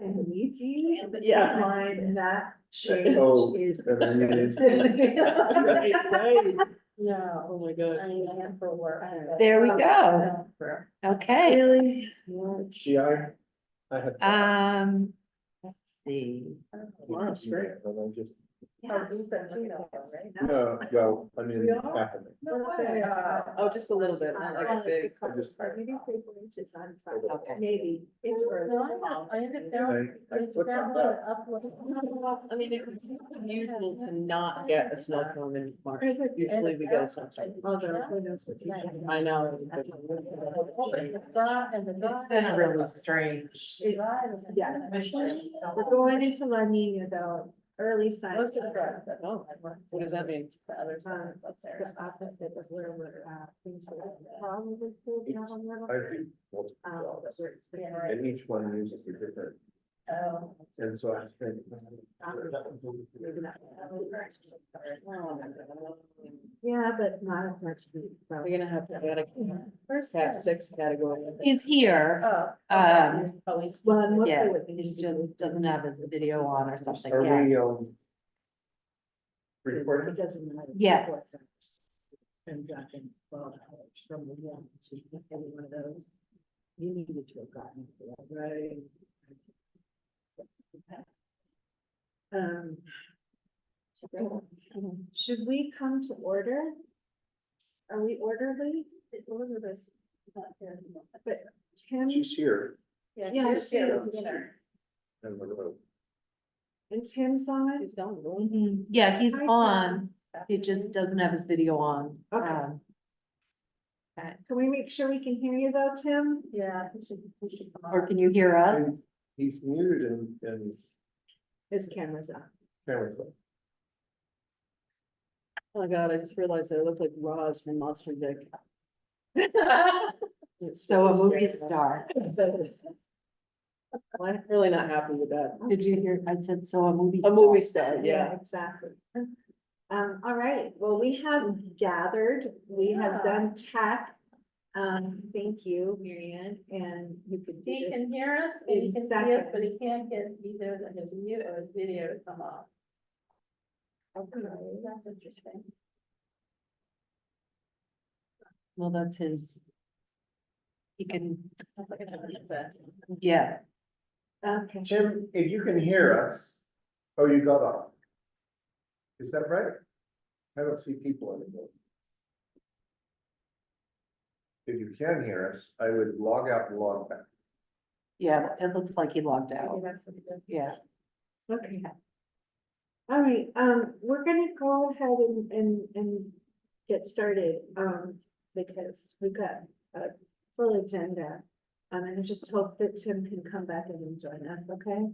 And you, Yeah. line that change Oh, is. and then you didn't- Right. Yeah, oh my god. There we go. Okay, Really? See, I have. let's see. Wow, it's great. And I just, Yes. no, well, I mean, We are? half of it. Oh, just a little bit, not like a big. I just- Okay. Maybe, it's early. I clicked on that. I mean, it's usual to not get a snowstorm in March. Usually we get a snowstorm. Although, who knows what you get. I know. It's been really strange. Yeah. We're going into La Nina though, early signs. Oh, what does that mean? The opposite of where we're at, things were probably cool down a little. I think multiple jobs, and each one uses a different, and so I think. Yeah, but not as much. So. We're gonna have to add a cat 6 category. He's here. Well, and mostly Yeah, what we he need to just do doesn't have his video on or something. Are Yeah. we, It recording? doesn't matter. Yes. And dropping 12 hours from the one to every one of those. You needed to have gotten to that, right? Should we come to order? Are we orderly? Elizabeth. But Tim She's here. Yeah, She's she here. is. And we're- and Tim's on. She's done. Mhm. Yeah, he's Hi, Tim. on. He just doesn't have his video on. Okay. Can we make sure we can hear you though, Tim? Yeah. Or can you hear us? And he's muted and His camera's on. camera's on. Oh my god, I just realized I look like Roz from Monsters Inc. It's So a really movie strange. star. Well, I'm really not happy with that. Did you hear? I said, so a movie. A movie star, yeah. Exactly. All right, well, we have gathered, we have done tech. Thank you, Marianne, and you could. do He this. can hear us, and he can see us, Exactly. but he can't get either his mute or his video to come off. Okay. That's interesting. Well, that's his. He can, That's like another headset. yeah. Okay. Tim, if you can hear us, oh, you got off. Is that right? I don't see people anymore. If you can hear us, I would log out and log back. Yeah, it looks like he logged Maybe out. that's what he did. Yeah. Okay. All right, we're gonna go ahead and get started, because we've got a full agenda. And I just hope that Tim can come back in and join us, okay?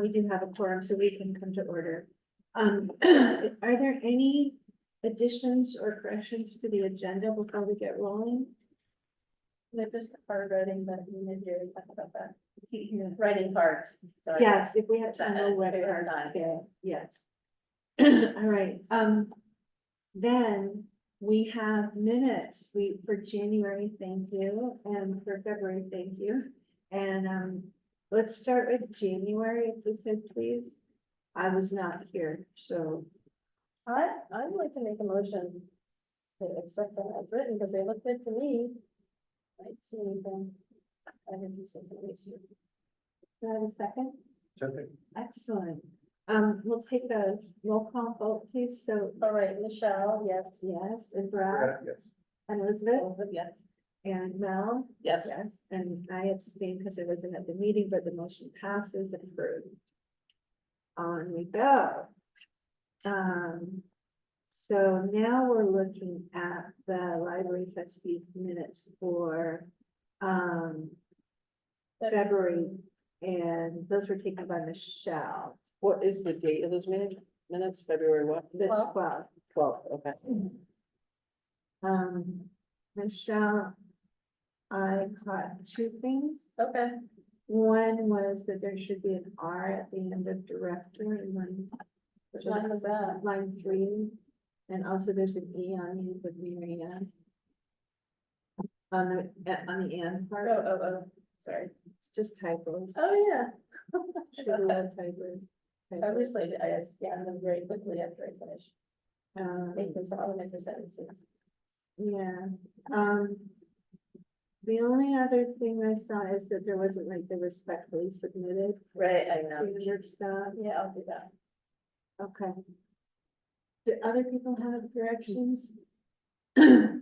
We do have a quorum, so we can come to order. Are there any additions or corrections to the agenda before we get rolling? They're just card writing, but we need to talk about that. Yes, Writing cards. Sorry. if we have time, we'll write Take our our time. time, yes. All right, then we have minutes, for January, thank you, and for February, thank you. And, let's start with January, if we could, please. I was not here, so, I'd like to make a motion to accept them as written, because they look good to me. I see anything. I didn't do something. do I have a second? Something. Excellent. We'll take a roll call vote, please, so, All right, Michelle, yes. yes, and Brad, Yes. and Elizabeth, Elizabeth, yes. and Mel. Yes. Yes, and I abstained because I wasn't at the meeting, but the motion passes and approved. On we go. So now we're looking at the library trustees minutes for, February, and those were taken by Michelle, What is the date of those minutes? February what? the Well- 12th. 12th, okay. Michelle, I caught two things. Okay. One was that there should be an R at the end of director in Which line was that? line 3, and also there's an E on the end of Mary Ann. On the and part. Oh, sorry. just typos. Oh, yeah. Should have had typos. Obviously, I scanned them very quickly after I finished. Make Um, this all into sentences. yeah, the only other thing I saw is that there wasn't like the respectfully submitted Right, I know. standard stuff. Yeah, I'll do that. Okay. Do other people have corrections? I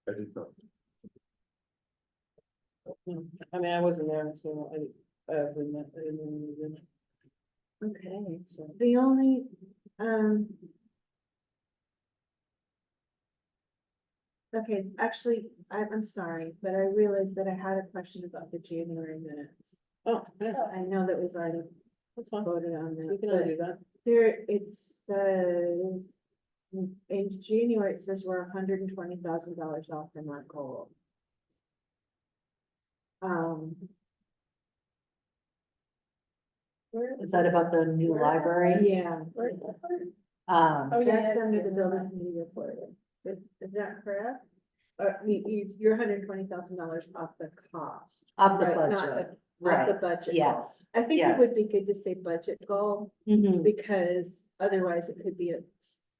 did not. I mean, I wasn't there, so I didn't. Okay, so the only, okay, actually, I'm sorry, but I realized that I had a question about the January minutes. Oh, yeah, I know that we've already that's fine. voted on that. We can but do that. There, it says, in January, it says we're $120,000 off from our goal. Is that about the new library? Yeah, Oh, yeah. that's under the building committee report. Is that correct? You're $120,000 off the cost. Of the right, not budget, Off right, the budget. goal. yes. I think yeah. it would be good to say budget goal, Mhm, because otherwise it could be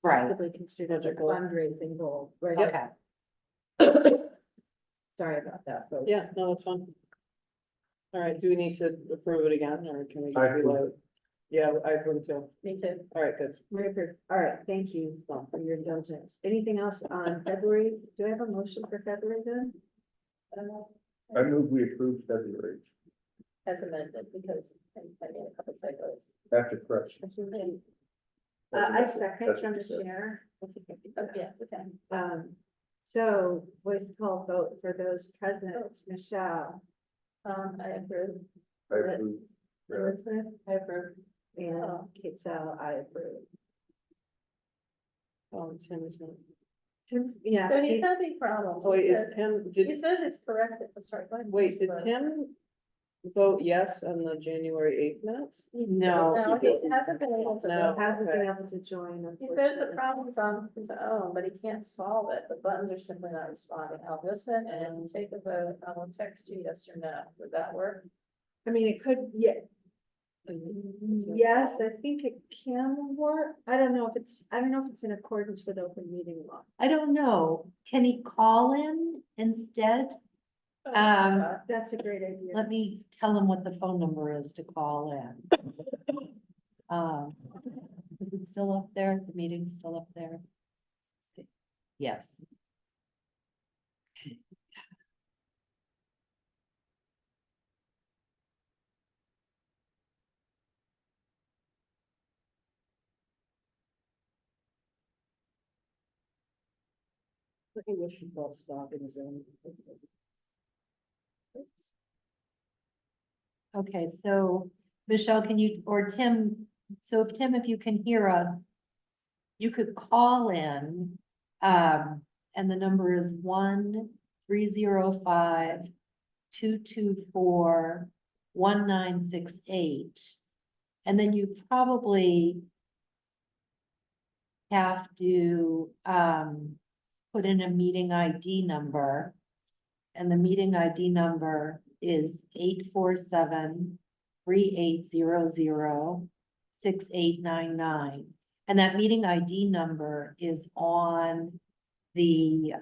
right, possibly construed as a Budget goal. fundraising goal, right? okay. Sorry about that, folks. Yeah, no, that's fine. All right, do we need to approve it again, or can we I just approve. reload? Yeah, I approve too. Me too. All right, good. All right, thank you, Paul, for your indulgence. Anything else on February? Do I have a motion for February then? I move we approve February As amended, because I made a couple typos. after correction. I second That's from what the you said. chair. Oh, yeah, okay. So voice call vote for those present, Michelle, I approve. I approve. Elizabeth, I approve. and Oh. Kate Sal, I approve. Tim is not. Tim's, yeah. So he's he's- having problems. Oh, wait, He is says- Tim, He did, says it's correct, sorry, go ahead. wait, did Tim vote yes on the January 8th minutes? No, No, he hasn't been able to. No. vote. Hasn't been Okay. able to join. He says the unfortunately. problem's on his own, but he can't solve it. The buttons are simply not responding. I'll listen and take a vote. I will text you yes or no. Would that work? I mean, it could, yeah. Yes, I think it can work. I don't know if it's in accordance with open meeting law. I don't know. Can he call in instead? That's a great idea. Let me tell him what the phone number is to call in. Is it still up there? The meeting's still up there? Yes. I think we should both stop in Zoom. Okay, so Michelle, can you, or Tim, so if Tim, if you can hear us, you could call in, and the number is 1-305-224-1968. And then you probably have to, put in a meeting ID number. And the meeting ID number is 847-3800-6899. And that meeting ID number is on the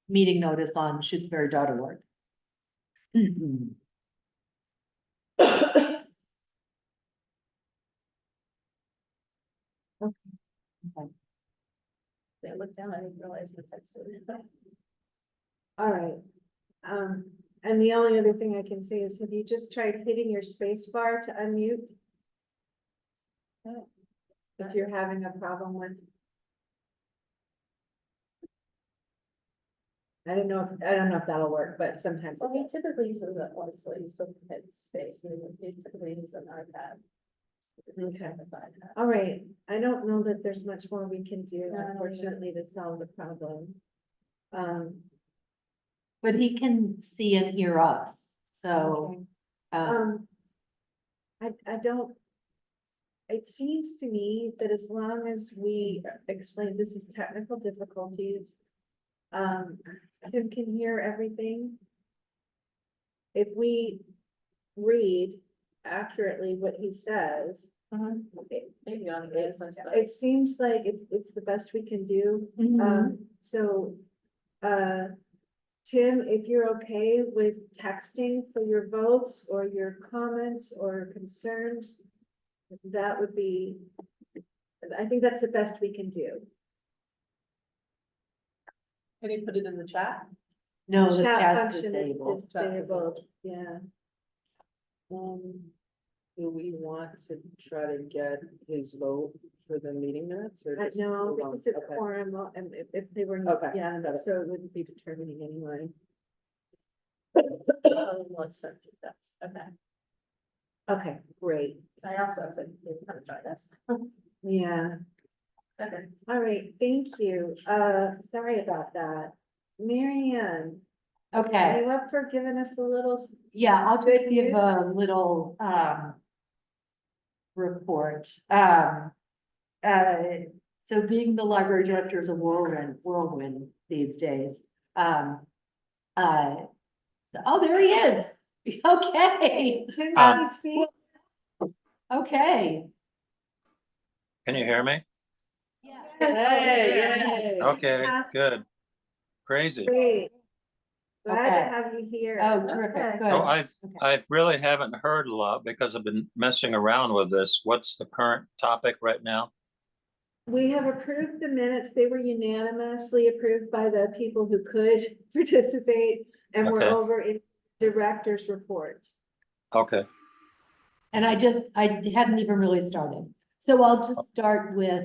meeting notice on Shutesbury.org. They looked down, I didn't realize you texted it. All right. And the only other thing I can say is, have you just tried hitting your space bar to unmute? If you're having a problem with. I don't know if that'll work, but sometimes. it Well, he does. typically uses that one, so he still hits space. He typically uses an iPad. Okay. All right, I don't know that there's much more we can do, No, I don't either. unfortunately, to solve the problem. But he can see and hear us, so, Okay. um, I don't. It seems to me that as long as we explain this is technical difficulties. Tim can hear everything. If we read accurately what he says, Maybe on the it seems like it's the best we can do. So, Tim, if you're okay with texting for your votes or your comments or concerns, that would be, I think that's the best we can do. Can you put it in the chat? No, the Chat chat's function is disabled. disabled, yeah. Do we want to try to get his vote for the meeting minutes or just? No, move on? because it's Okay. quorum, and if they were, Okay, yeah, got it. so it wouldn't be determining anyway. Let's send you that. Okay. Okay, great, I also said, we're gonna try this. yeah, Okay. all right, thank you, sorry about that. Mary Ann, are Okay, you up for giving us a little? yeah, I'll Good just give news? a little, report. So being the library director is a whirlwind these days. Oh, there he is. Okay, Tim, can you speak? okay. Can you hear me? Hey, yay. Okay, good. Crazy. Great. Glad to Okay. have you here. Oh, terrific, good. So Okay. I've really haven't heard a lot because I've been messing around with this. What's the current topic right now? We have approved the minutes. They were unanimously approved by the people who could participate, and we're Okay. over in director's reports. Okay, And I hadn't even really started. So I'll just start with,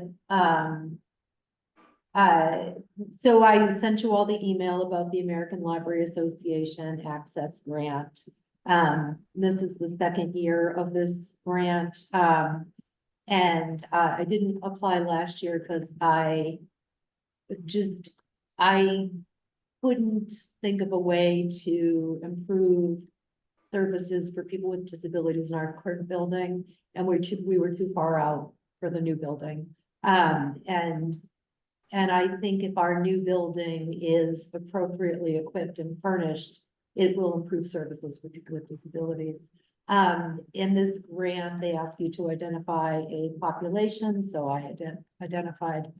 so I sent you all the email about the American Library Association Access Grant. This is the second year of this grant. And I didn't apply last year because I couldn't think of a way to improve services for people with disabilities in our current building, and we were too far out for the new building. And I think if our new building is appropriately equipped and furnished, it will improve services for people with disabilities. In this grant, they ask you to identify a population, so I identified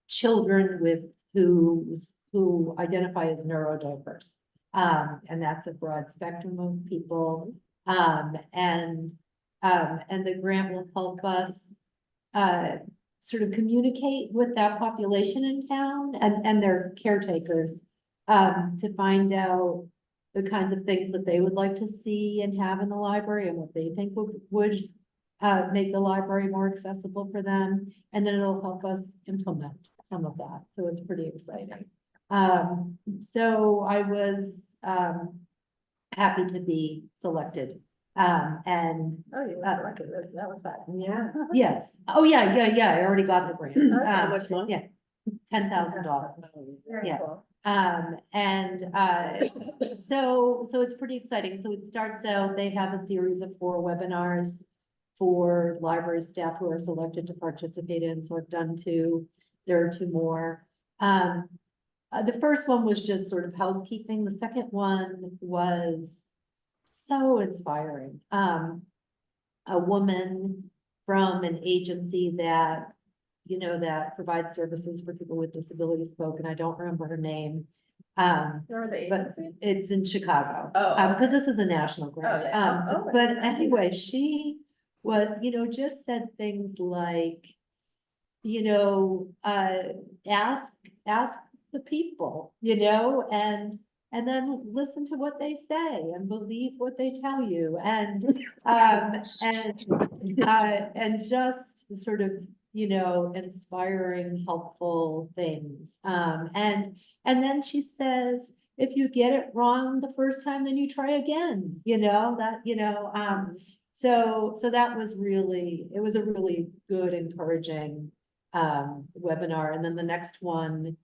children who identify as neurodiverse. And that's a broad spectrum of people. And the grant will help us sort of communicate with that population in town and their caretakers to find out the kinds of things that they would like to see and have in the library and what they think would make the library more accessible for them. And then it'll help us implement some of that. So it's pretty exciting. So I was happy to be selected. And Oh, you were selected. That was fast. Yeah. yes, oh, yeah, I already got the grant. How much money? Yeah, $10,000. Very Yeah. cool. So it's pretty exciting. So it starts out, they have a series of 4 webinars for library staff who are selected to participate in. So I've done 2, there are 2 more. The first one was just sort of housekeeping. The second one was so inspiring. A woman from an agency that, that provides services for people with disabilities spoke, and I don't remember her name. Where are the But agencies? it's in Chicago. Oh, Because this is a national grant. yeah. Oh, But it's- anyway, she just said things like, ask the people, and then listen to what they say and believe what they tell you. And just sort of, inspiring, helpful things. And then she says, if you get it wrong the first time, then you try again, so that was it was a really good, encouraging webinar. And then the next one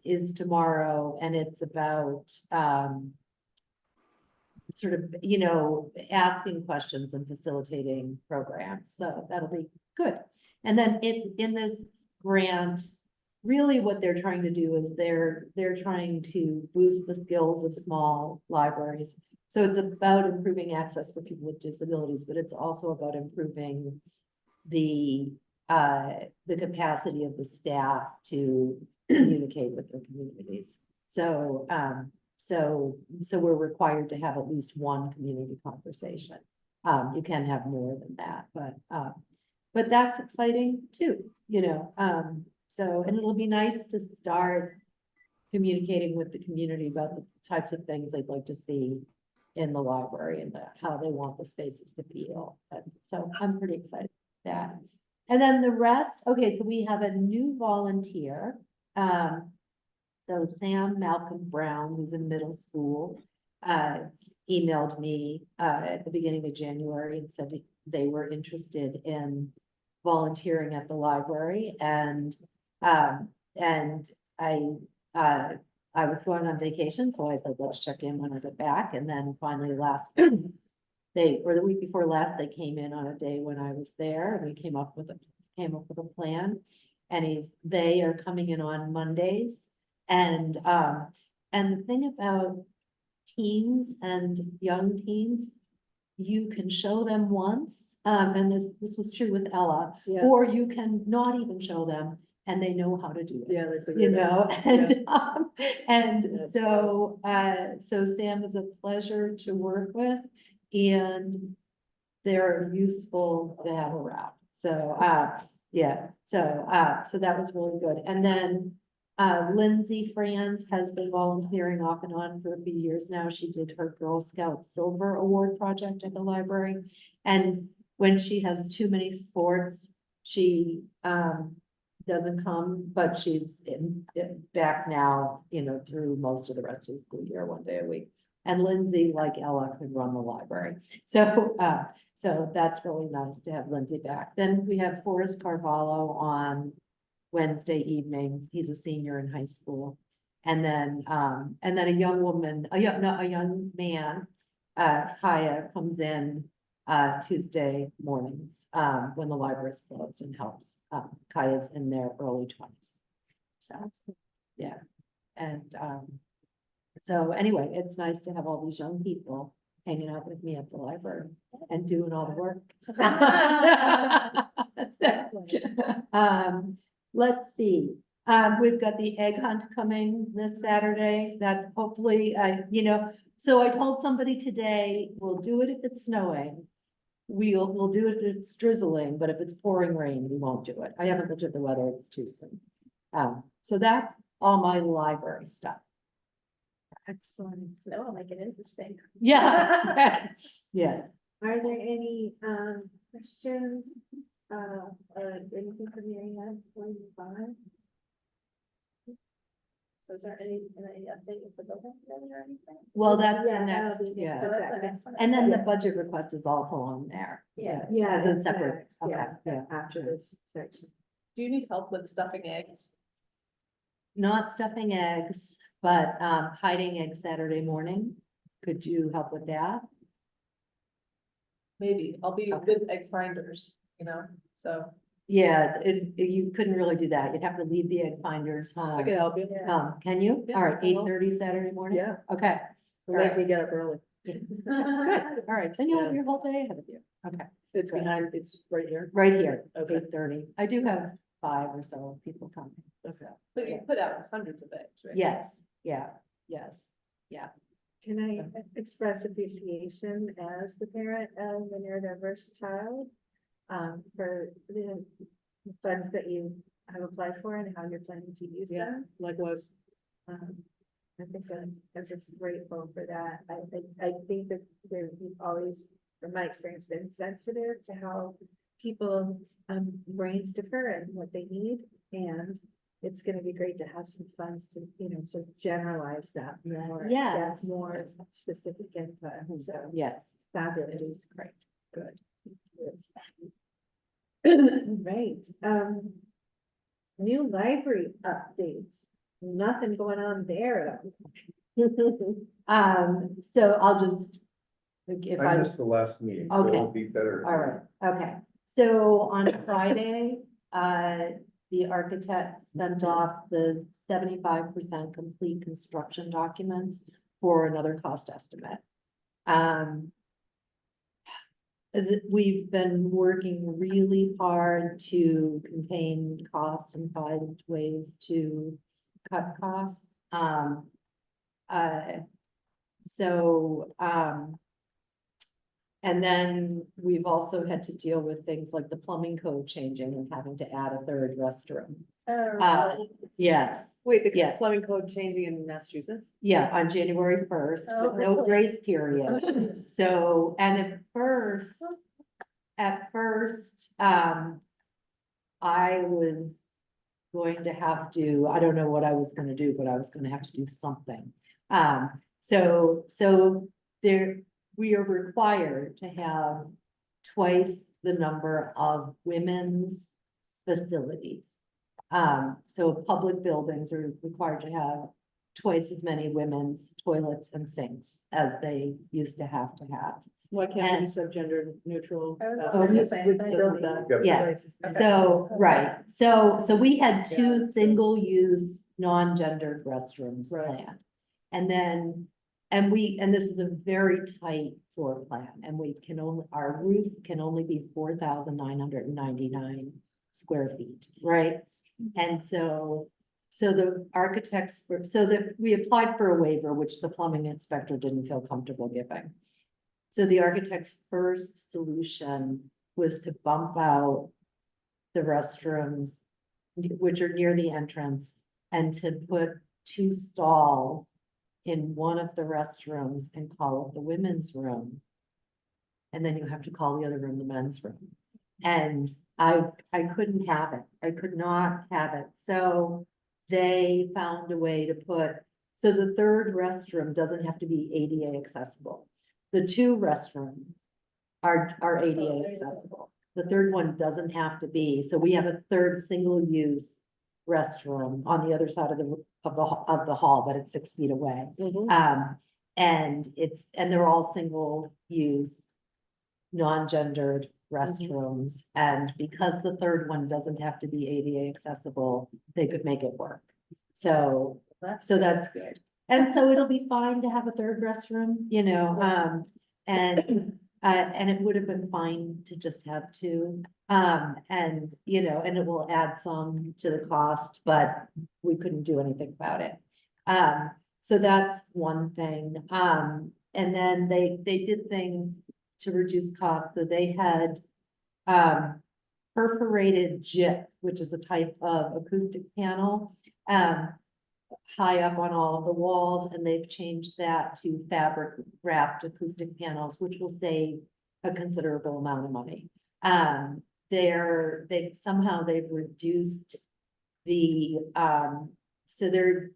is tomorrow, and it's about sort of, asking questions and facilitating programs. So that'll be good. And then in this grant, really what they're trying to do is they're trying to boost the skills of small libraries. So it's about improving access for people with disabilities, but it's also about improving the capacity of the staff to communicate with their communities. So, so we're required to have at least one community conversation. You can have more than that, but that's exciting too, you know, so, and it'll be nice to start communicating with the community about the types of things they'd like to see in the library and how they want the spaces to feel. So I'm pretty excited about that. And then the rest, okay, so we have a new volunteer. So Sam Malcolm Brown, who's in middle school, emailed me at the beginning of January and said they were interested in volunteering at the library, and I was going on vacation, so I said, let's check in when I get back. And then finally the week before last, they came in on a day when I was there, and we came up with a plan. And they are coming in on Mondays. And the thing about teens and young teens, you can show them once, and this was true with Ella, Yeah. or you can not even show them and they know how to do it. Yeah. You know, and That's so Sam is a pleasure to work with, and they're useful to have around. So, yeah, so that was really good. And then, Lindsay Franz has been volunteering off and on for a few years now. She did her Girl Scout Silver Award project at the library. And when she has too many sports, she, doesn't come, but she's back now, you know, through most of the rest of the school year, one day a week. And Lindsay, like Ella, could run the library. So that's really nice to have Lindsay back. Then we have Forrest Carvalho on Wednesday evening. He's a senior in high school. And then a young woman, a young man, Kaya, comes in Tuesday mornings when the library is closed and helps. Kaya's in their early 20s. So, yeah. And so anyway, it's nice to have all these young people hanging out with me at the library and doing all the work. Let's see. We've got the egg hunt coming this Saturday that hopefully, you know, so I told somebody today, we'll do it if it's snowing. We'll do it if it's drizzling, but if it's pouring rain, we won't do it. I haven't looked at the weather, it's too soon. So that's all my library stuff. Excellent. No, I'll make it interesting. Yeah. Yeah. Are there any, questions, or anything from your end, 25? So is there any update with the building committee or anything? Well, that's the Yeah, next, that'll be yeah. So that's the next one. And then the Yeah. budget request is also on there. Yeah. Yeah, As a that's separate, next, okay, yeah, yeah. after this section. Do you need help with stuffing eggs? Not stuffing eggs, but hiding eggs Saturday morning. Could you help with that? Maybe, I'll be Okay. with egg finders, you know, so Yeah, you couldn't really do that. You'd have to leave the egg finders I home. can help you. Can you? Yeah, All right, I will. 8:30 Saturday morning? Yeah. Okay. Make me get up early. Good. All right, then you'll have Yeah. your whole day ahead of you. Okay, It's behind, it's right here. right here, Okay. 8:30. I do have 5 or so people coming. Okay. But you put out hundreds of eggs, right? Yes, yeah, yes, yeah. Can I express appreciation as the parent of a neurodiverse child, for the funds that you have applied for and how you're planning to use Yeah. them? Likewise. I think I'm just grateful for that. I think that you've always, from my experience, been sensitive to how people's brains differ and what they need. And it's gonna be great to have some funds to, you know, to generalize that more. Yes. get more specific input. So Yes, it fabulous. is great. Good. Right, new library updates, nothing going on there. So I'll just, if I I, missed the last meeting, so Okay. it'll be better. all right, okay. So on Friday, the architect sent off the 75% complete construction documents for another cost estimate. We've been working really hard to contain costs and find ways to cut costs. And then we've also had to deal with things like the plumbing code changing and having to add a third restroom. Yes, Wait, the Yeah. plumbing code changing in Massachusetts? yeah, on January 1st, Oh, with no really? grace period. So, and at first, I was going to have to, I don't know what I was gonna do, but I was gonna have to do something. So there, we are required to have twice the number of women's facilities. So public buildings are required to have twice as many women's toilets and sinks as they used to have. Why can't we be subgender neutral? I was uh, wondering the with- same with thing. the- Yeah. Yeah. Okay. So, right, so we had two single-use, non-gendered restrooms Right. planned. And then, and this is a very tight floor plan, and we can only, our roof can only be 4,999 square feet, right? And so the architects, we applied for a waiver, which the plumbing inspector didn't feel comfortable giving. So the architect's first solution was to bump out the restrooms, which are near the entrance, and to put 2 stalls in one of the restrooms and call it the women's room. And then you have to call the other room the men's room. And I couldn't have it. I could not have it. So they found a way to put, so the third restroom doesn't have to be ADA accessible. The 2 restrooms are ADA accessible. The third one doesn't have to be. So we have a third single-use restroom on the other side of the hall, but it's 6 feet away. Mhm. And they're all single-use, non-gendered restrooms. And because the third one doesn't have to be ADA accessible, they could make it work. So that's good. And so it'll be fine to have a third restroom, and it would have been fine to just have 2. And it will add some to the cost, but we couldn't do anything about it. So that's one thing. And then they did things to reduce costs. So they had perforated JIP, which is a type of acoustic panel, high up on all of the walls, and they've changed that to fabric wrapped acoustic panels, which will save a considerable amount of money. They've reduced the, so they're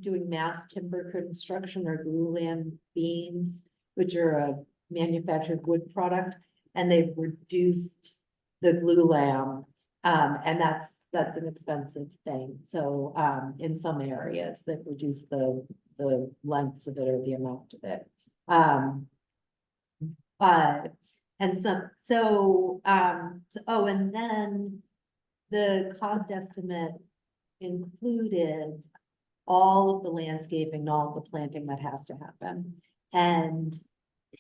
doing mass timber construction or glulam beams, which are a manufactured wood product, and they've reduced the glulam. And that's an expensive thing. So, in some areas they've reduced the lengths of it or the amount of it. And then the cost estimate included all of the landscaping, and all of the planting that has to happen. And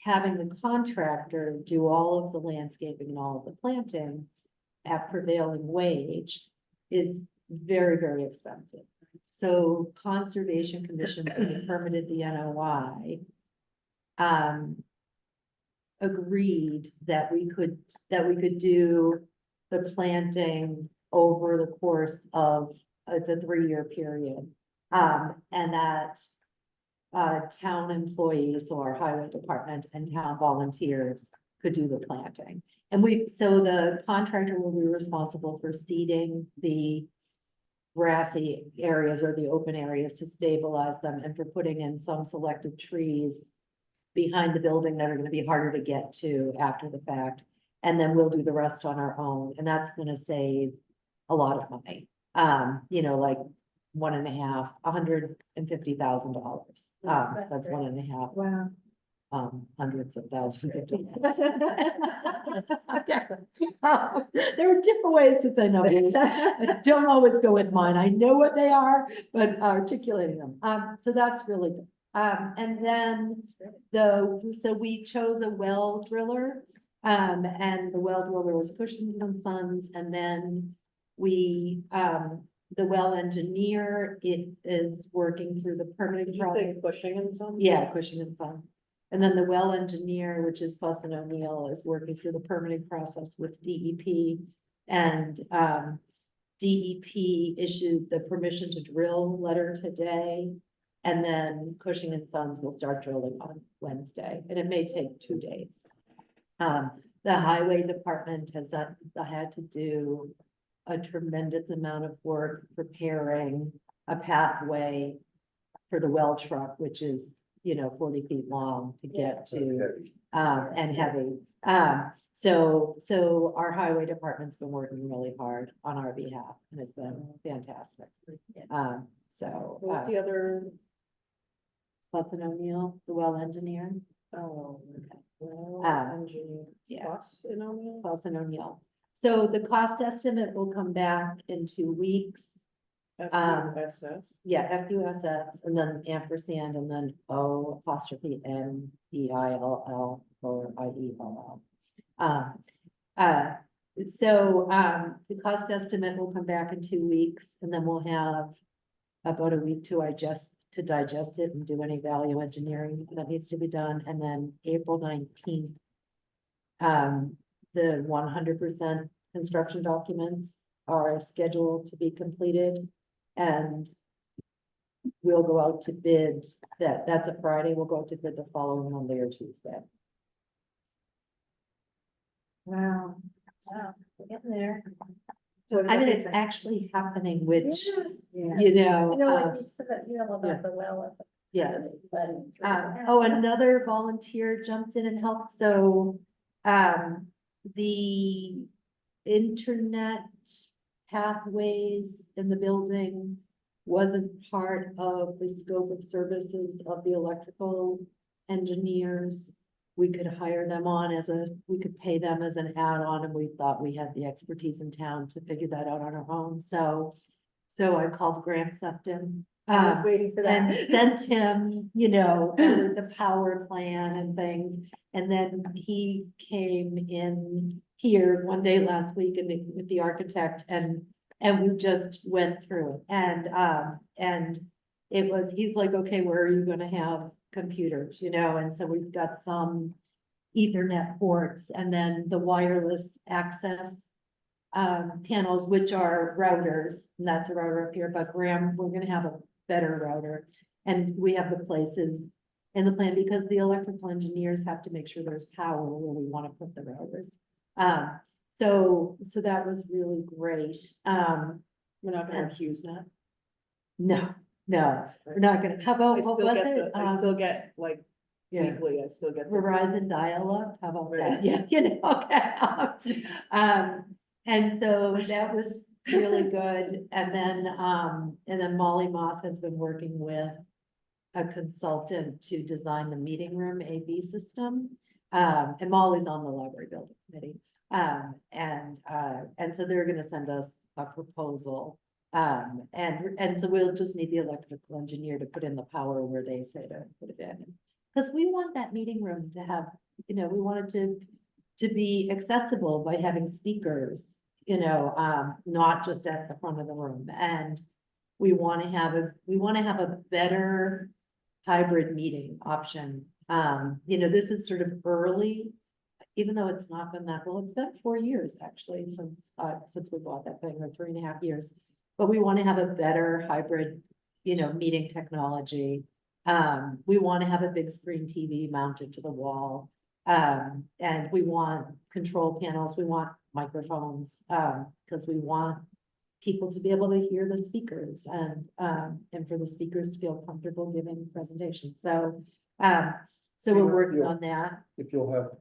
having the contractor do all of the landscaping and all of the planting at prevailing wage is very, very expensive. So Conservation Commission, who permitted the NOI, agreed that we could do the planting over the course of, it's a 3-year period. And that town employees or highway department and town volunteers could do the planting. And so the contractor will be responsible for seeding the grassy areas or the open areas to stabilize them, and for putting in some selected trees behind the building that are gonna be harder to get to after the fact. And then we'll do the rest on our own, and that's gonna save a lot of money. Like $150,000. That's That's great. 1.5. Wow. hundreds of thousands of dollars. There are different ways to say numbers. I don't always go with mine. I know what they are, but articulating them. So that's really good. And then so we chose a well driller. And the well driller was Cushing and Sons, and then we, the well engineer, it is working through the permitting Did you process. say Cushing and Sons? Yeah, Cushing and Sons. And then the well engineer, which is Fuss and O'Neill, is working through the permitting process with DEP. And, DEP issued the permission to drill letter today. And then Cushing and Sons will start drilling on Wednesday, and it may take 2 days. The highway department has had to do a tremendous amount of work preparing a pathway for the well truck, which is, 40 feet long to get to, and heavy. So our highway department's been working really hard on our behalf, and it's been fantastic. What's the other? Fuss and O'Neill, the well engineer. Oh, well, engineer. Yeah. Fuss and O'Neill? Fuss and O'Neill. So the cost estimate will come back in 2 weeks. FUSS. Yeah, FUSS, and then ampersand, and then O_NEILL or IELL. So the cost estimate will come back in 2 weeks, and then we'll have about a week to digest it and do any value engineering that needs to be done, and then April 19th. The 100% construction documents are scheduled to be completed, and we'll go out to bid, that's a Friday, we'll go out to bid the following Monday or Tuesday. Wow. Wow, we're getting there. So I mean, it's actually happening, which, Yeah. You know, like you said, that, Yeah. about the well. yeah. It's exciting. Another volunteer jumped in and helped, so, the internet pathways in the building wasn't part of the scope of services of the electrical engineers. We could hire them on we could pay them as an add-on, and we thought we had the expertise in town to figure that out on our own, so I called Graham Sefton. I was waiting for that. And sent him, the power plan and things. And then he came in here one day last week with the architect, and we just went through it. And he's like, okay, where are you gonna have computers, and so we've got some Ethernet ports, and then the wireless access panels, which are routers, and that's a router up here, but Graham, we're gonna have a better router. And we have the places in the plan, because the electrical engineers have to make sure there's power where we want to put the routers. So that was really great. We're not gonna have HughesNet. No, we're not gonna, how I about, what still was get it? I still get like Yeah. weekly, I still get. Verizon dial-up, how about Right. that? Yeah, okay. And so that was really good. And then Molly Moss has been working with a consultant to design the meeting room AV system. And Molly's on the library building committee. And so they're gonna send us a proposal. And so we'll just need the electrical engineer to put in the power where they say to put it in. Because we want that meeting room to have, we want it to be accessible by having speakers, not just at the front of the room. And we want to have a better hybrid meeting option. This is sort of early, even though it's not been that well, it's been 4 years actually since we bought that thing, or 3.5 years. But we want to have a better hybrid, meeting technology. We want to have a big screen TV mounted to the wall. And we want control panels, we want microphones, because we want people to be able to hear the speakers and for the speakers to feel comfortable giving presentations. So we're working on that. If you'll have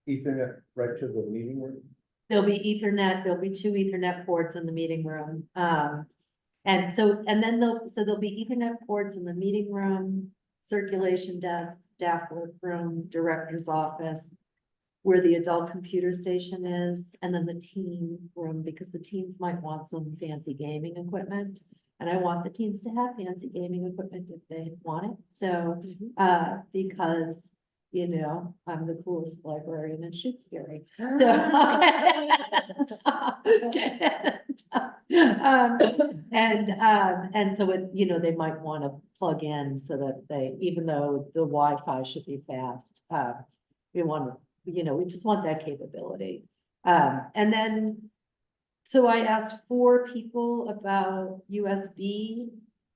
Ethernet right to the meeting room. There'll be Ethernet, there'll be 2 Ethernet ports in the meeting room. And then there'll be Ethernet ports in the meeting room, circulation desk, staff workroom, director's office, where the adult computer station is, and then the teen room, because the teens might want some fancy gaming equipment. And I want the teens to have fancy gaming equipment if they want it. So, because, you know, I'm the coolest librarian in Shutesbury. And so it, you know, they might want to plug in so that they, even though the Wi-Fi should be fast, we want to, you know, we just want that capability. And then, so I asked 4 people about USB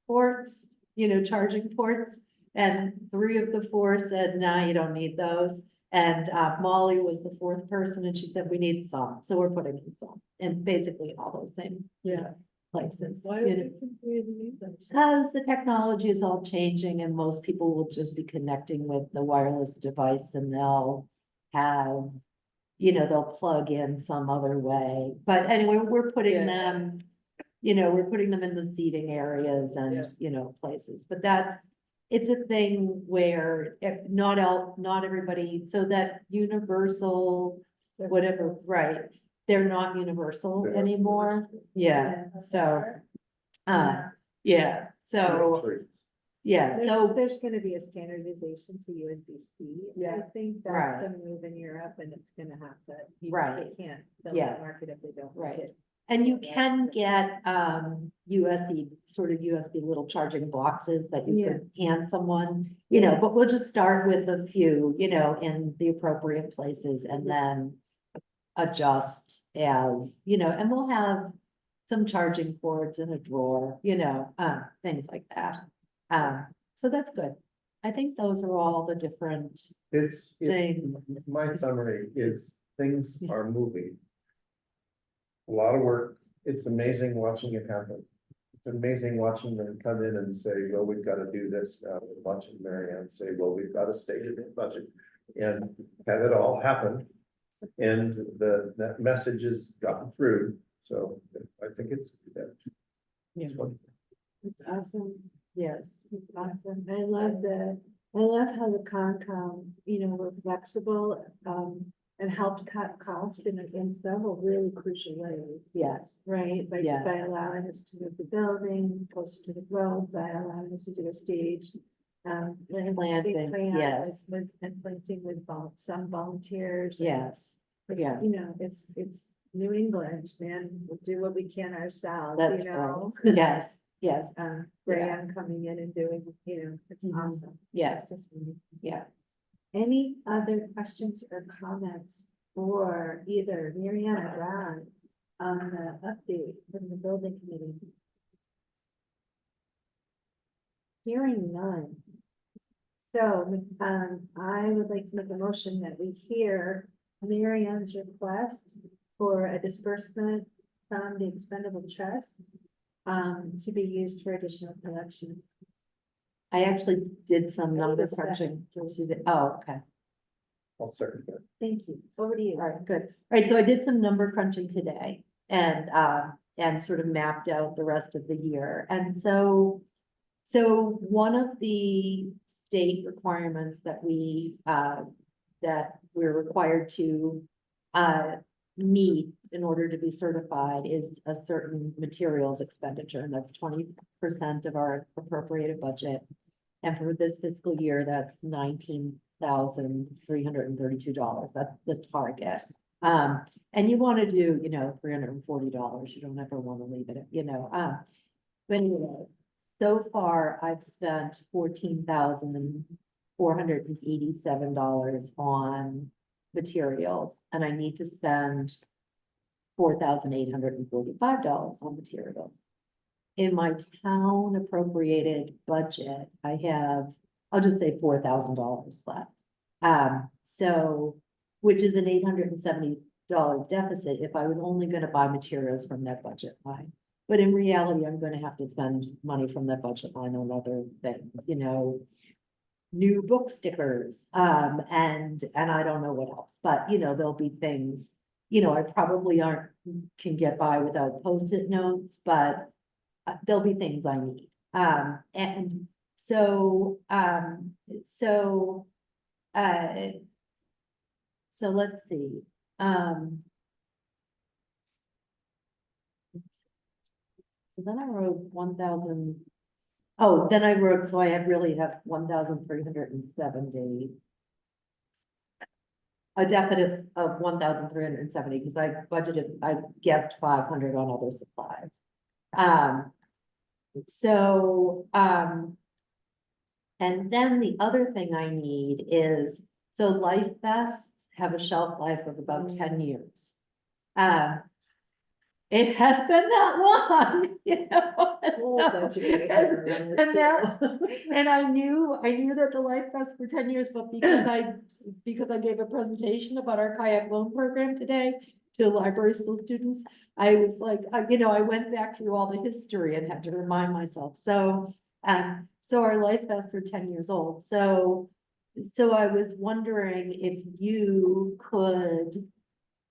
ports, you know, charging ports, and 3 of the 4 said, nah, you don't need those. And Molly was the 4th person, and she said, we need some, so we're putting in some, and basically in all those same places. Why you do know. you think we need those? Because the technology is all changing and most people will just be connecting with the wireless device and they'll have, you know, they'll plug in some other way. But anyway, we're putting Yeah. them, you know, we're putting them in the seating areas Yeah. and, you know, places. But that's, it's a thing where if not everybody, so that universal, whatever, right? They're not universal They're- anymore. Yeah, so, yeah, so, yeah, so, There's gonna be a standardization to USB-C. I Yeah. think Right. that's the move in Europe and it's gonna have to, you know, Right. they can't build Yeah. that market if they don't. Right. like it. and you can get, USB, sort of USB little charging boxes that you can hand someone, you know, but we'll just start with a few, you know, in the appropriate places and then adjust as, you know, and we'll have some charging cords in a drawer, you know, things like that. So that's good. I think those are all the different It's, things. my summary is things Yeah. are moving. A lot of work. It's amazing watching it happen. It's amazing watching them come in and say, well, we've got to do this now. And watching Marianne say, well, we've got a stated budget and have it all happen. And that message has gotten through. So I think it's, Yeah. it's wonderful. It's awesome. Yes. It's awesome. I love how the Concom, you know, were flexible, and helped cut costs in several really crucial ways. Yes. Right, Yeah. by allowing us to move the building closer to the road, by allowing us to do a stage. Planting, yes. And planting with some volunteers. Yes. It's, Yeah. You know, it's New England, man, we'll do what we can ourselves, That's you know? right. Yes. Yes. Graham coming in and doing, you know, it's Mhm. awesome. Yes. It's just really- Yeah. Any other questions or comments for either Marianne or Ron on the update from the building committee? Hearing none. So, I would like to make a motion that we hear Marianne's request for a disbursement from the expendable trust to be used for additional collection. I actually did some I need number a second, crunching. please. to the- Oh, okay. I'll second that. Thank you. Over to you. All right, good. All right, so I did some number crunching today and sort of mapped out the rest of the year. And so one of the state requirements that we're required to meet in order to be certified is a certain materials expenditure, and that's 20% of our appropriated budget. And for this fiscal year, that's $19,332. That's the target. And you want to do, you know, $340. You don't ever want to leave it, you know, but anyway, so far I've spent $14,487 on materials, and I need to spend $4,845 on materials. In my town appropriated budget, I have, I'll just say $4,000 left. So, which is an $870 deficit if I was only gonna buy materials from that budget line. But in reality, I'm gonna have to spend money from that budget line on other things, you know, new book stickers, and I don't know what else, but you know, there'll be things, you know, I probably can get by without Post-it notes, but there'll be things I need. And so, so, uh, so let's see, so then I wrote 1,000. Oh, then I wrote, so I really have 1,370. A deficit of 1,370, because I budgeted, I guessed 500 on other supplies. So, and then the other thing I need is, so life vests have a shelf life of about 10 years. It has been that long, you know? Whole so- bunch of it had to run this and that- too. And I knew that the life vests were 10 years, but because I gave a presentation about our kayak loan program today to library school students, I was like, I went back through all the history and had to remind myself. So our life vests are 10 years old. So I was wondering if you could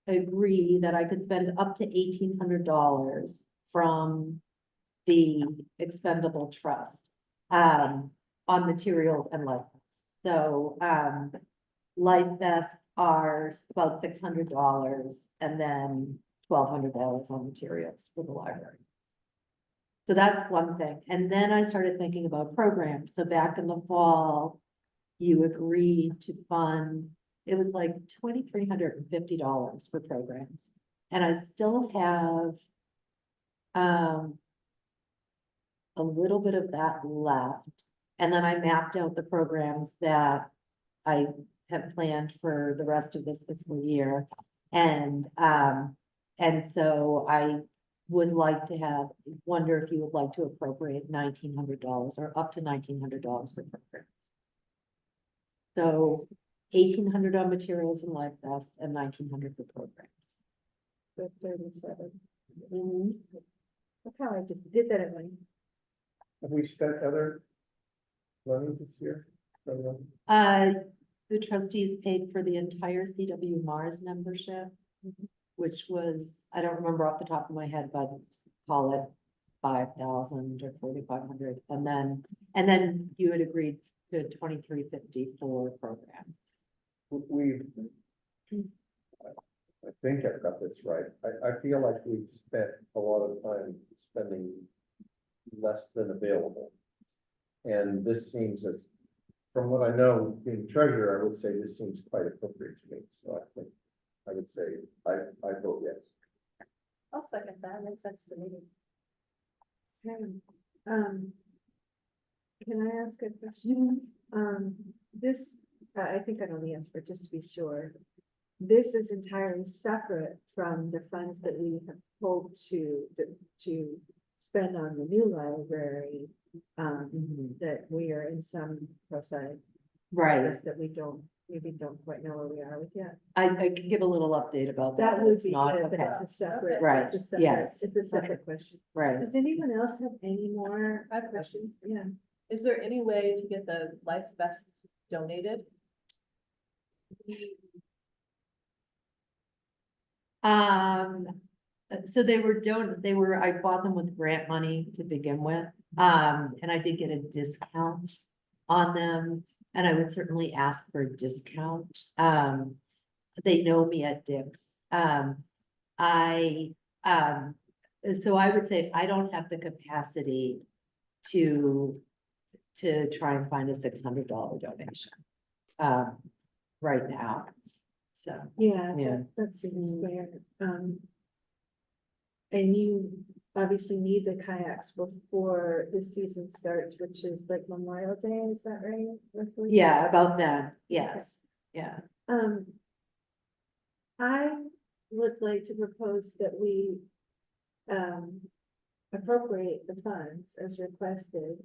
agree that I could spend up to $1,800 from the expendable trust on materials and life vests. So life vests are about $600 and then $1,200 on materials for the library. So that's one thing. And then I started thinking about programs. So back in the fall, you agreed to fund, it was like $2,350 for programs. And I still have a little bit of that left. And then I mapped out the programs that I have planned for the rest of this fiscal year. And so I would like to wonder if you would like to appropriate $1,900 or up to $1,900 for programs. So 1,800 on materials and life vests and 1,900 for programs. So 37. Look how I just did that at my. Have we spent other monies this year? The trustees paid for the entire CW Mars membership, which was, I don't remember off the top of my head, but call it 5,000 or 4,500. And then you had agreed to 2,350 for programs. We, I think I've got this right. I feel like we've spent a lot of time spending less than available. And this seems as, from what I know, being treasurer, I would say this seems quite appropriate to me. So I think I would say I vote yes. I'll second that, makes sense to me. Can I ask a question? This, I think I know the answer, but just to be sure. This is entirely separate from the funds that we have hoped to spend on the new library. That we are in some process Right. that we maybe don't quite know where we are with yet. I can give a little update about that. That would It's be not good, but okay. it's a separate. Right, it's a separate- yes. It's a separate question. Right. Does anyone else have any more I have a questions? Yeah. Is there any way to get the life vests donated? So I bought them with grant money to begin with. And I did get a discount on them, and I would certainly ask for a discount. They know me at Dick's. So I would say I don't have the capacity to try and find a $600 donation, right now. So, Yeah, Yeah. that seems fair. And you obviously need the kayaks before the season starts, which is like Memorial Day, is that right? roughly? yeah, about that, yes, yeah. I would like to propose that we appropriate the funds as requested.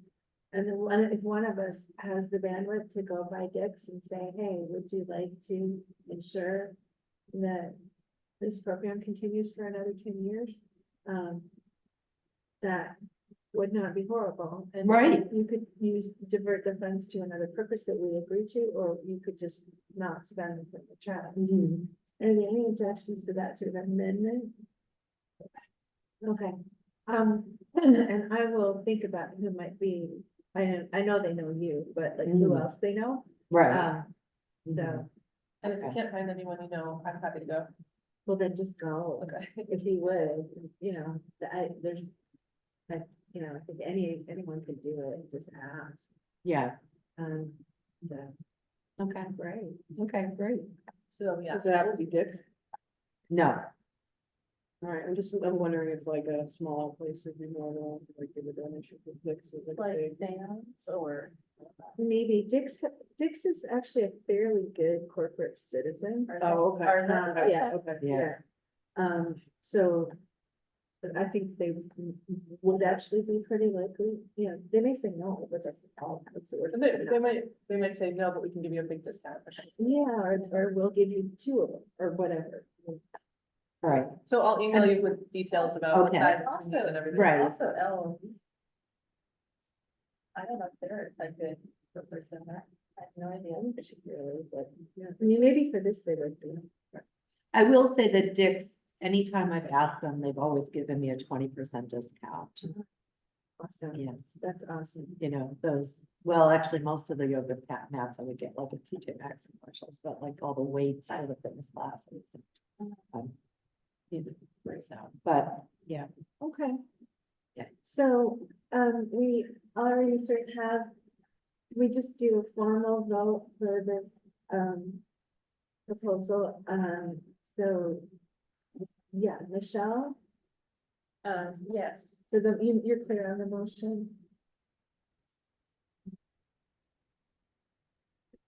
And then if one of us has the bandwidth to go by Dick's and say, hey, would you like to ensure that this program continues for another 10 years? That would not be horrible. And Right. you could divert the funds to another purpose that we agree to, or you could just not spend them for the trust. Mhm. Are there any objections to that sort of amendment? Okay, and I will think about who might be I know they know you, but like who Mhm. else they know? Right. So, And if you can't find anyone you know, I'm happy to go. well, then just go, Okay. if you would, you know, there's, I, you know, I think anyone could do it, just ask. Yeah, Um, so, okay, great. okay, great. So, yeah. Does it have to be Dick's? No, All right, I'm wondering if like a small place would be more willing to like give a donation to Dick's. Is it Like big? Sam's or. Maybe Dick's is actually a fairly good corporate citizen. Oh, okay. Are they? Okay, Yeah. okay. yeah, So I think they would actually be pretty likely, you know, they may say no, but that's all. That's the worst. They might say no, but we can give you a big discount or something. Yeah, or we'll give you two of them, or whatever. all right, So I'll email you with details about what Okay. size you need and everything. Right. Also, I don't know if they're a good person, I have no idea. Particularly, but, yeah, I mean, maybe for this they would be. I will say that Dick's, anytime I've asked them, they've always given me a 20% discount. Awesome, Yes, that's awesome. you know, those, well, actually, most of the yoga mats, I would get like a TJ Maxx commercials, but like all the weights for the fitness classes. You know, so, but, yeah, Okay. Yeah. So, we already sort of have, we just do a formal vote for the, proposal, so, yeah, Michelle, Yes. so you're clear on the motion?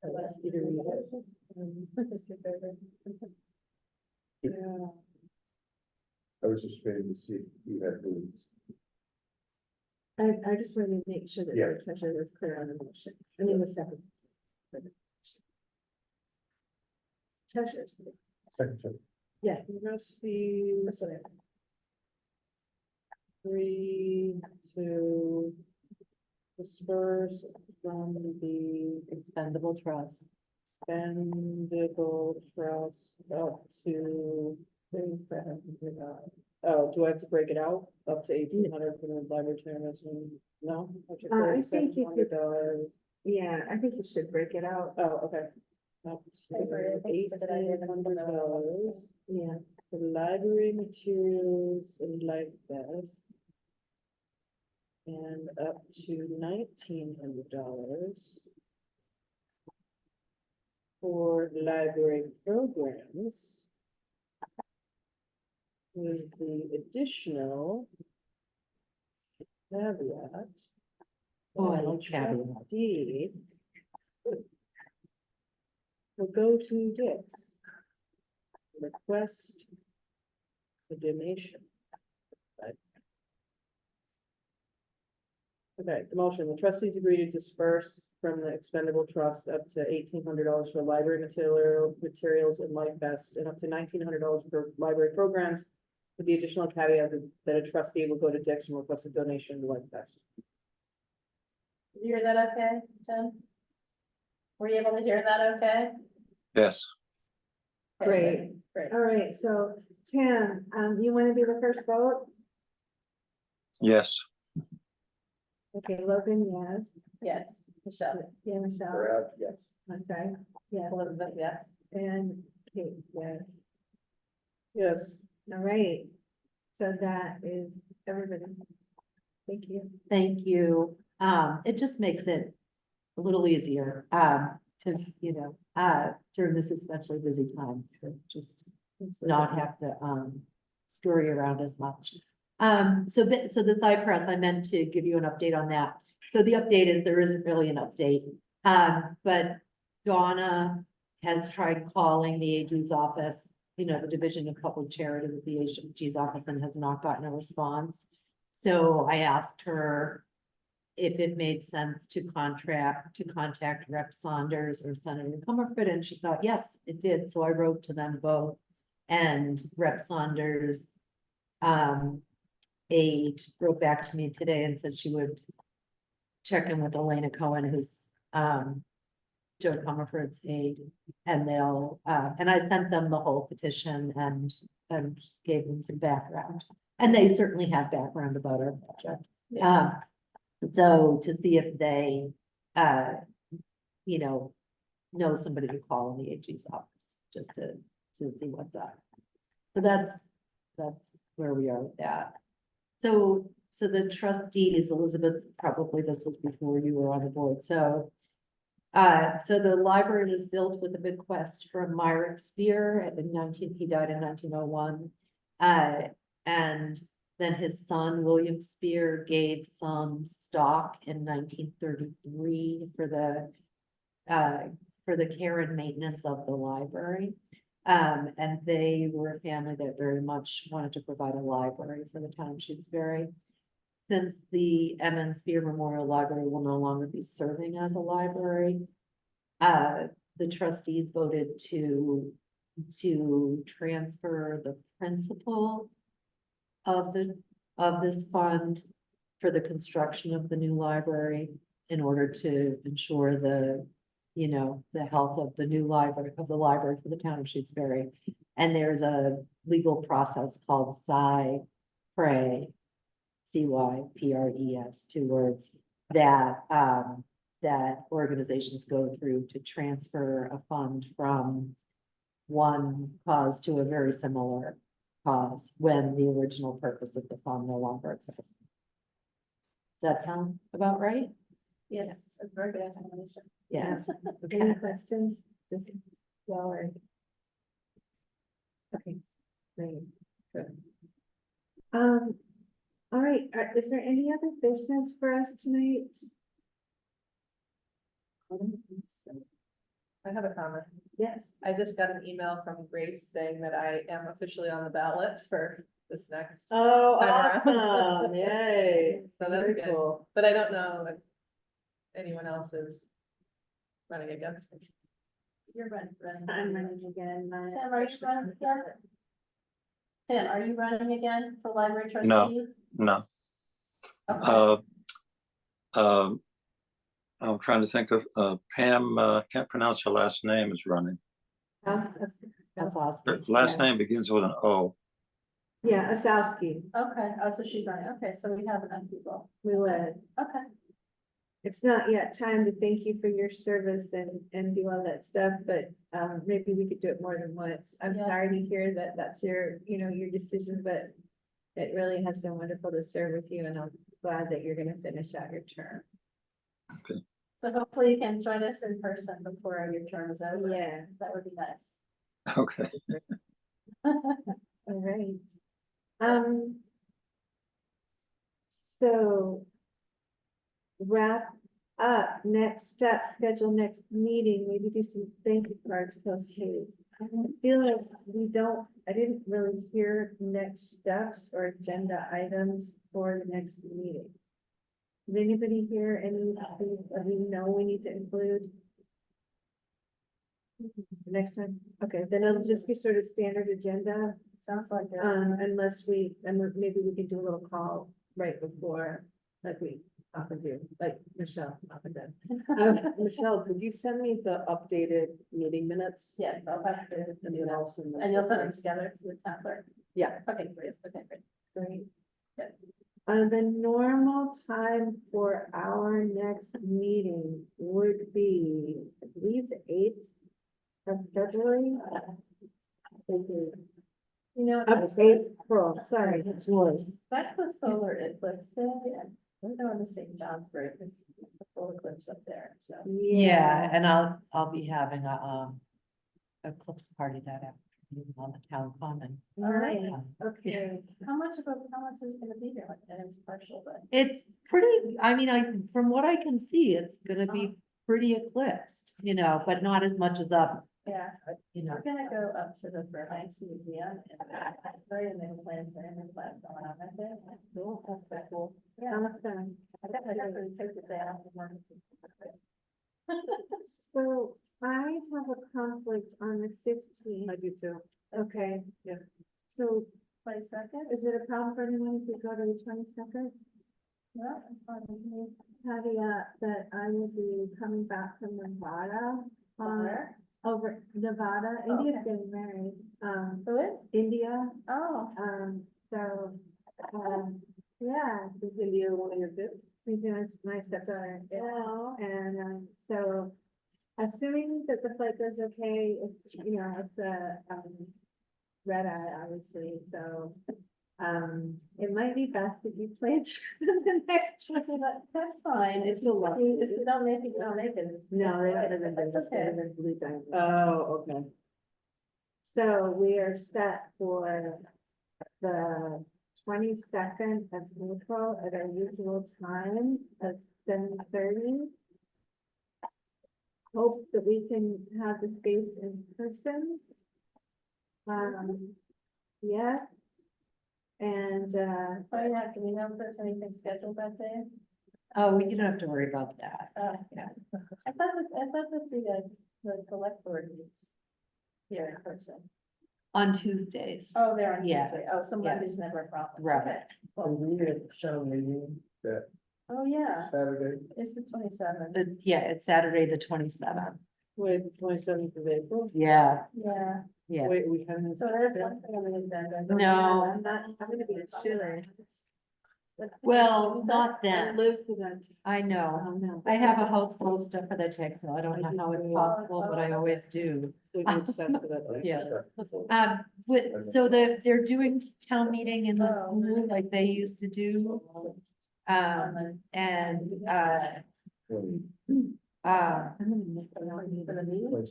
I'll ask you to read it. Yeah. I was just waiting to see if you had moved. I just wanted to make sure that Yeah. the treasurer was clear on the motion, I mean, the second. Treasurer's, Secretary. yeah. Trustees agree to disperse from the expendable trust. expendable trust up to. Oh, do I have to break it out? Up to 1,800 for the library terminus and, no? Up to I think you could- $3,700. Yeah, I think you should break it out. Oh, okay. Up I agree. I to think it's a good idea to put that on. $1,800 Yeah, for library materials and light vests. And up to $1,900 for library programs. With the additional caveat. Oh, I that like caveat. trustee will go to Dick's. Request a donation. Right. Okay, the motion, the trustees agree to disperse from the expendable trust up to $1,800 for library materials and light vests, and up to $1,900 for library programs, with the additional caveat that a trustee will go to Dick's and request a donation to light vests. Did you hear that okay, Tim? Were you able to hear that okay? Yes, Okay, great. Great. All right, so Tim, you want to be the first vote? yes, Okay, Logan, yes. Yes, Michelle. Yeah, Michelle, Brad, yes. I'm sorry, yeah, Elizabeth, yes. and Kate, yes. Yes. All right, so that is everybody. Thank you. Thank you. It just makes it a little easier, to, you know, during this especially busy time, to just not have to, scurry around as much. So the Cypress, I meant to give you an update on that. So the update is there isn't really an update. But Donna has tried calling the AG's office, you know, the Division of Public Charity with the AG's office, and has not gotten a response. So I asked her if it made sense to contact Rep. Saunders or Senator Comerford, and she thought, yes, it did. So I wrote to them both. And Rep. Saunders aide wrote back to me today and said she would check in with Elena Cohen, who's Joe Comerford's aide, and they'll, and I sent them the whole petition and gave them some background. And they certainly have background about our project. So to see if they, uh, you know somebody to call in the AG's office, just to see what's up. So that's where we are with that. So the trustees, Elizabeth, probably this was before you were on the board, so the library was built with a bequest from Myrick Spear he died in 1901. And then his son, William Spear, gave some stock in 1933 for the care and maintenance of the library. And they were a family that very much wanted to provide a library for the town of Shutesbury. Since the Emmons Spear Memorial Library will no longer be serving as a library, the trustees voted to transfer the principal of this fund for the construction of the new library in order to ensure the health of the new library, of the library for the town of Shutesbury. And there's a legal process called CYPRES, CYPRES, 2 words, that organizations go through to transfer a fund from one cause to a very similar cause when the original purpose of the fund no longer exists. Does that sound about right? Yes, it's very good explanation. Yes. Any questions? Just Lauren. Okay, great. Good. All right, is there any other business for us tonight? I have a comment. Yes. I just got an email from Grace saying that I am officially on the ballot for this next. Oh, Time around. awesome, yay. So that's Very good. cool. But I don't know if anyone else is running against me. You're running. I'm running again. Tim, are you running again? Tim, are you running again for library trustees? No. Okay. I'm trying to think of, Pam, can't pronounce her last name, is running. That's awesome. Her last name begins with an O. Yeah, Asowski, Okay, oh, so she's running. Okay, so we have enough people. we would. Okay. It's not yet time to thank you for your service and do all that stuff, but maybe we could do it more than once. I'm Yeah. sorry to hear that that's your decision, but it really has been wonderful to serve with you, and I'm glad that you're gonna finish out your term. So hopefully you can join us in person before your term is over. Yeah. That would be nice. Okay. All right. So wrap up, next step, schedule next meeting, maybe do some thank you cards, post Kate. I feel like I didn't really hear next steps or agenda items for the next meeting. Did anybody hear anything that we know we need to include? Next time? Okay, then it'll just be sort of standard agenda, Sounds like it. unless maybe we can do a little call right before, like we often do, like Michelle often does. Michelle, could you send me the updated meeting minutes? Yes, I'll have to. And then I'll send them. And you'll send them together to the town clerk? Yeah. Okay, great, okay, great. Great. Yeah. The normal time for our next meeting would be, I believe, the 8th of February. You know, April, sorry. It's yours. that's the solar eclipse day, and we're going to St. Johnsbury, because it's a full eclipse up there, so. Yeah, and I'll be having a eclipse party that afternoon on the town common. Right, Yeah. okay. How much is it gonna be there, like, and it's partial, but. It's pretty, I mean, from what I can see, it's gonna be pretty eclipsed, but not as much as up, Yeah, you know. we're gonna go up to the Fairbanks Museum and they have planetarium class going on that day. Cool, that's so cool. Yeah, Awesome. I definitely take the day off of work. So I have a conflict on the 15th. I do too. Okay. Yeah. So 22nd? is it a problem for anyone if we go to the 22nd? No, it's fine with me. Caveat that I will be coming back from Nevada. Where? Over Nevada, Oh, India's okay. getting married, Who is? India, Oh, so, yeah, Is India one of your kids? It's my stepdaughter. And, so assuming that the flight goes okay, it's, you know, it's a, red eye, obviously, so, it might be best if you plan to the next one. That's fine. If you, if you don't make it, you don't make it. It's- No, they don't live in That's Vegas, they okay. live in Blue Diamond. Oh, okay. So we are set for the 22nd of April at our usual time of 7:30. Hope that we can have the space in person. Yeah. And, Oh, yeah, do we know if there's anything scheduled that day? Oh, you don't have to worry about that. Yeah. I thought that the select board meets here in person. On Tuesdays. Oh, they're on Yeah. Tuesday. Oh, so Monday's never a problem. Right. Okay. That Oh, yeah, Saturday, it's the 27th. It's Saturday, the 27th. Wait, 27th of April? Yeah, Yeah, yeah. Wait, we haven't. so there's one thing on the agenda. No. I'm gonna be in Chile. Well, not I then. live for that. I know. Oh, no. I have a house full of stuff for the tax, so I don't know how it's possible, but I always do. We need to set for that. Yeah. So they're doing town meeting in the school like they used to do. And, For the meeting?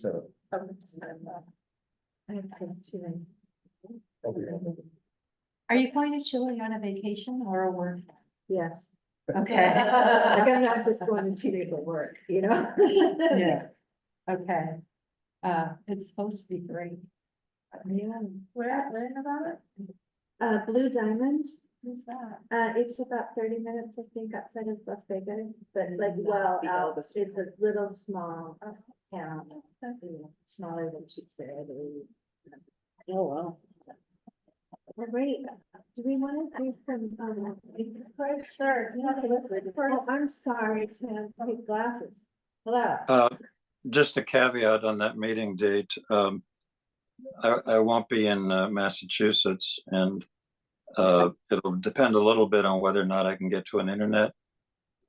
27th. I have to. Okay. are you going to Chile on a vacation or a work? Yes. Okay. Like I'm not just going to Chile for work, you know? Yeah. Okay. It's supposed to be great. Yeah. Where in Nevada? Blue Diamond, Who's that? it's about 30 minutes, I think, outside of Las Vegas, but like, well, The out, Elvis. it's a little small town. Smaller than Shutesbury, I believe. Oh, wow. Great, do we want to do some, Sure, you have to listen. oh, I'm sorry, Tim, my glasses. Hello. Just a caveat on that meeting date. I won't be in Massachusetts, and it'll depend a little bit on whether or not I can get to an internet.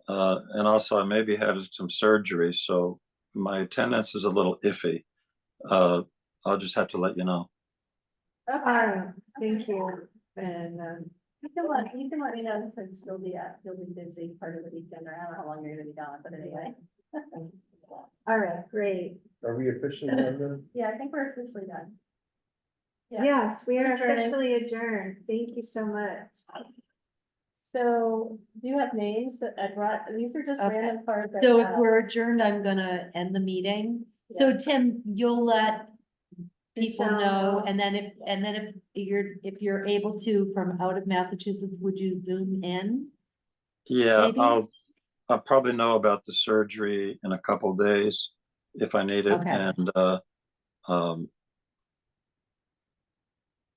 And also I maybe had some surgery, so my attendance is a little iffy. I'll just have to let you know. All right, thank you. And, You can let me know since you'll be busy part of the weekend, or I don't know how long you're gonna be gone, but anyway. all right, great. Are we officially done then? Yeah, I think we're officially done. Yeah. Yes, we are Adjourning. officially adjourned. Thank you so much. So, do you have names that I brought? These are just Okay. random cards. I So if have. we're adjourned, I'm gonna end the meeting. So Tim, you'll let people Michelle know, know. and then if you're able to from out of Massachusetts, would you zoom in? Yeah, Maybe? I'll probably know about the surgery in a couple days if I need it. Okay. And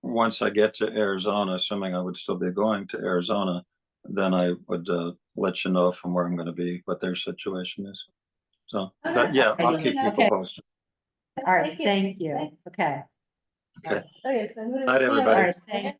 once I get to Arizona, assuming I would still be going to Arizona, then I would let you know from where I'm going to be, what their situation is. So, but yeah, I'll keep people Okay. posted. All right, Thank you. thank you. Thanks. Okay. Okay. Okay, so I'm gonna. Night, everybody. All right, thank